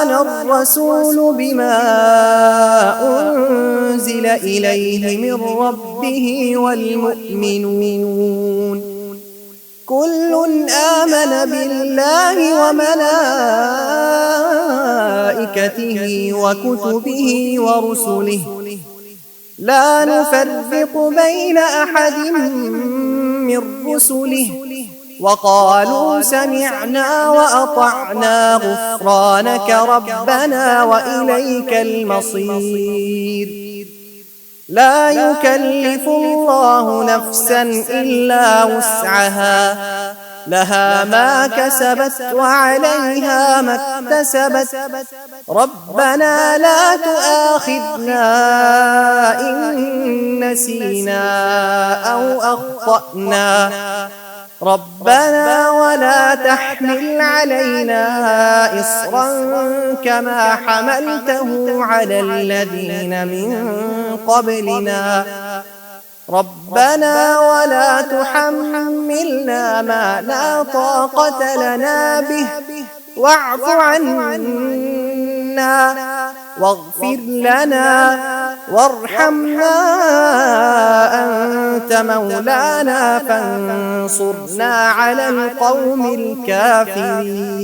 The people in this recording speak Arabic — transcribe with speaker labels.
Speaker 1: آمن الرسول بما أنزل إليه من ربه والمؤمنون كل آمن بالله وملائكته وكتبه ورسله لا نفرق بين أحد من رسله وقالوا سمعنا وأطعنا غفرانك ربنا وإليك المصير لا يكلف الله نفسا إلا وسعها لها ما كسبت وعليها ما اكتسبت ربنا لا تؤاخذنا إن نسينا أو أخطأنا ربنا ولا تحمل علينا إصرا كما حملته على الذين من قبلنا ربنا ولا تحملنا ما لا طاقة لنا به واعف عنا واغفر لنا وارحمنا أنت مولانا فانصرنا على القوم الكافرين